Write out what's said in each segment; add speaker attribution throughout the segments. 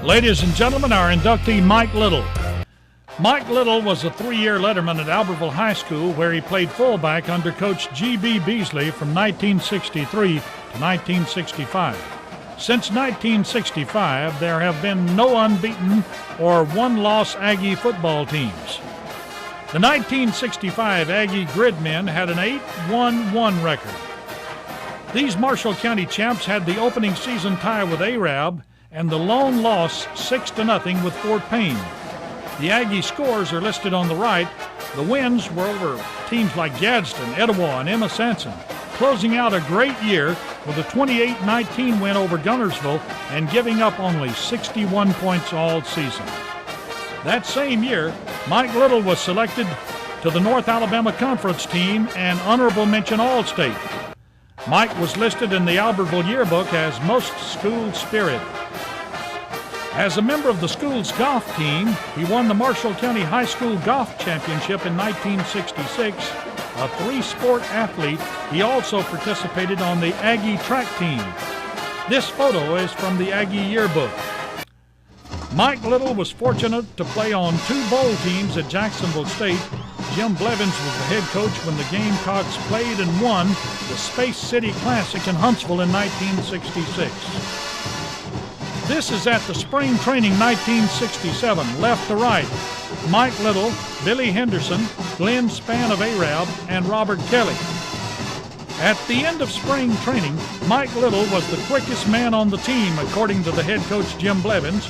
Speaker 1: Ladies and gentlemen, our inductee, Mike Little. Mike Little was a 3-year letterman at Albertville High School, where he played fullback under Coach G.B. Beasley from 1963 to 1965. Since 1965, there have been no unbeaten or one-loss Aggie football teams. The 1965 Aggie Gridmen had an 8-1-1 record. These Marshall County champs had the opening season tie with Arab and the lone loss 6-0 with Fort Payne. The Aggie scores are listed on the right. The wins were over teams like Gadsden, Etowah, and Emma Sanson, closing out a great year with a 28-19 win over Gunnersville and giving up only 61 points all season. That same year, Mike Little was selected to the North Alabama Conference team and honorable mention All-State. Mike was listed in the Albertville yearbook as most school spirit. As a member of the school's golf team, he won the Marshall County High School Golf Championship in 1966. A 3-sport athlete, he also participated on the Aggie track team. This photo is from the Aggie yearbook. Mike Little was fortunate to play on 2 bowl teams at Jacksonville State. Jim Blevins was the head coach when the Gamecocks played and won the Space City Classic in Huntsville in 1966. This is at the spring training 1967, left to right. Mike Little, Billy Henderson, Glenn Spann of Arab, and Robert Kelly. At the end of spring training, Mike Little was the quickest man on the team, according to the head coach Jim Blevins.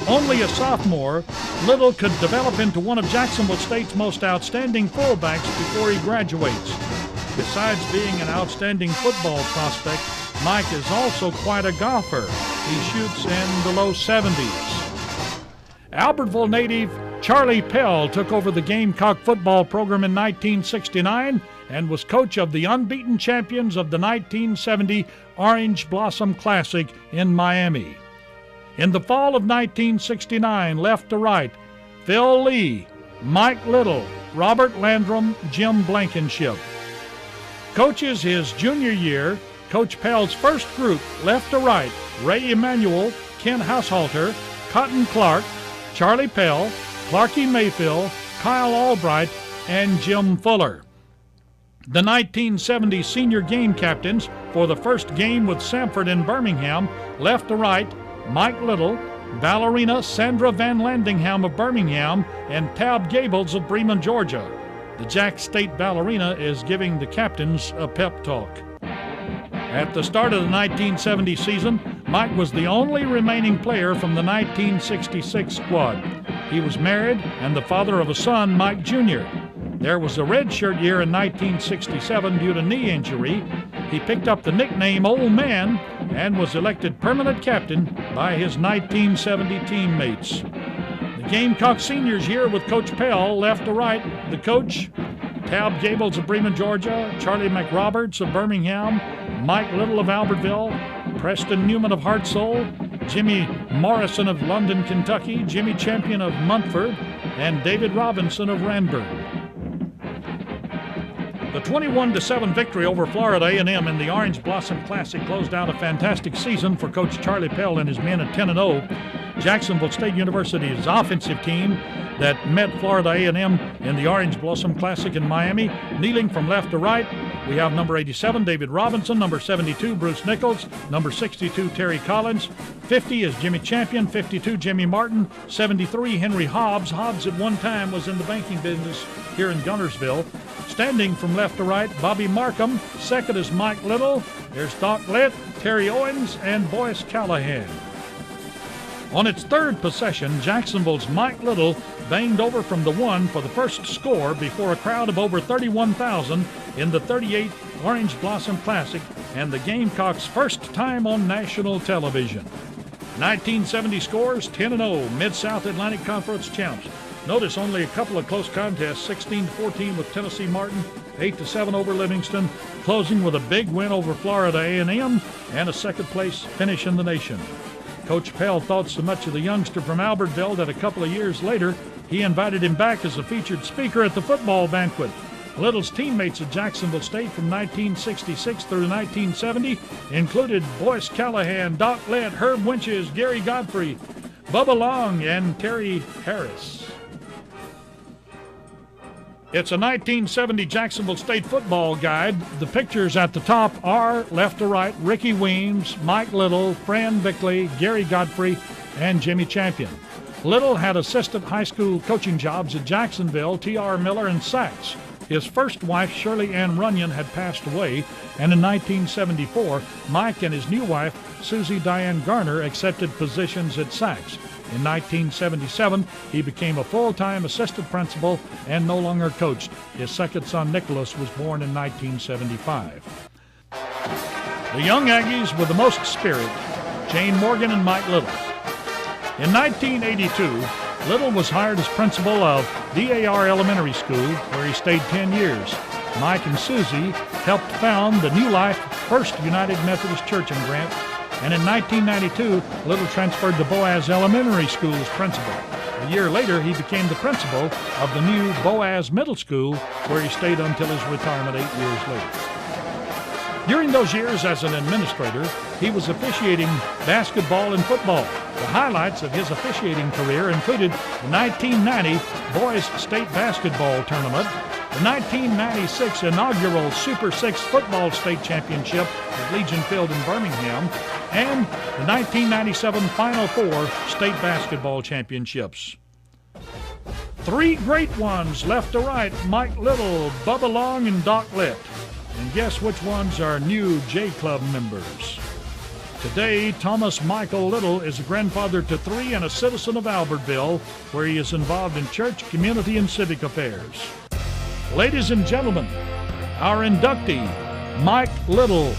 Speaker 1: Only a sophomore, Little could develop into one of Jacksonville State's most outstanding fullbacks before he graduates. Besides being an outstanding football prospect, Mike is also quite a golfer. He shoots in the low 70s. Albertville native Charlie Pell took over the Gamecock football program in 1969 and was coach of the unbeaten champions of the 1970 Orange Blossom Classic in Miami. In the fall of 1969, left to right, Phil Lee, Mike Little, Robert Landrum, Jim Blankenship. Coaches his junior year, Coach Pell's first group, left to right, Ray Emanuel, Ken Haushalter, Cotton Clark, Charlie Pell, Clarkie Mayfield, Kyle Albright, and Jim Fuller. The 1970 senior game captains for the first game with Samford in Birmingham, left to right, Mike Little, ballerina Sandra Van Landingham of Birmingham, and Tab Gables of Bremen, Georgia. The Jack State ballerina is giving the captains a pep talk. At the start of the 1970 season, Mike was the only remaining player from the 1966 squad. He was married and the father of a son, Mike Jr. There was a redshirt year in 1967 due to knee injury. He picked up the nickname Old Man and was elected permanent captain by his 1970 teammates. The Gamecock seniors year with Coach Pell, left to right, the coach, Tab Gables of Bremen, Georgia, Charlie McRoberts of Birmingham, Mike Little of Albertville, Preston Newman of Hartselle, Jimmy Morrison of London, Kentucky, Jimmy Champion of Montford, and David Robinson of Ranburg. The 21-7 victory over Florida A&M in the Orange Blossom Classic closed out a fantastic season for Coach Charlie Pell and his men at 10-0. Jacksonville State University's offensive team that met Florida A&M in the Orange Blossom Classic in Miami. Kneeling from left to right, we have number 87, David Robinson, number 72, Bruce Nichols, number 62, Terry Collins, 50 is Jimmy Champion, 52, Jimmy Martin, 73, Henry Hobbs. Hobbs at one time was in the banking business here in Gunnersville. Standing from left to right, Bobby Markham. Second is Mike Little. There's Doc Litt, Terry Owens, and Boyce Callahan. On its third possession, Jacksonville's Mike Little banged over from the 1 for the first score before a crowd of over 31,000 in the 38th Orange Blossom Classic and the Gamecocks' first time on national television. 1970 scores, 10-0, Mid-South Atlantic Conference champs. Notice only a couple of close contests, 16-14 with Tennessee Martin, 8-7 over Livingston, closing with a big win over Florida A&M and a second-place finish in the nation. Coach Pell thought so much of the youngster from Albertville that a couple of years later, he invited him back as a featured speaker at the football banquet. Little's teammates at Jacksonville State from 1966 through 1970 included Boyce Callahan, Doc Litt, Herb Winches, Gary Godfrey, Bubba Long, and Terry Harris. It's a 1970 Jacksonville State football guide. The pictures at the top are, left to right, Ricky Weems, Mike Little, Fran Bickley, Gary Godfrey, and Jimmy Champion. Little had assistant high school coaching jobs at Jacksonville, T.R. Miller, and Sachs. His first wife, Shirley Ann Runyon, had passed away, and in 1974, Mike and his new wife, Susie Diane Garner, accepted positions at Sachs. In 1977, he became a full-time assistant principal and no longer coached. His second son, Nicholas, was born in 1975. The young Aggies with the most spirit, Jane Morgan and Mike Little. In 1982, Little was hired as principal of DAR Elementary School, where he stayed 10 years. Mike and Susie helped found the New Life First United Methodist Church in Grant, and in 1992, Little transferred to Boaz Elementary School's principal. A year later, he became the principal of the new Boaz Middle School, where he stayed until his retirement 8 years later. During those years as an administrator, he was officiating basketball and football. The highlights of his officiating career included the 1990 Boys State Basketball Tournament, the 1996 inaugural Super 6 Football State Championship at Legion Field in Birmingham, and the 1997 Final Four State Basketball Championships. Three great ones left to right, Mike Little, Bubba Long, and Doc Litt. And guess which ones are new J Club members? Today, Thomas Michael Little is a grandfather to three and a citizen of Albertville, where he is involved in church, community, and civic affairs. Ladies and gentlemen, our inductee, Mike Little.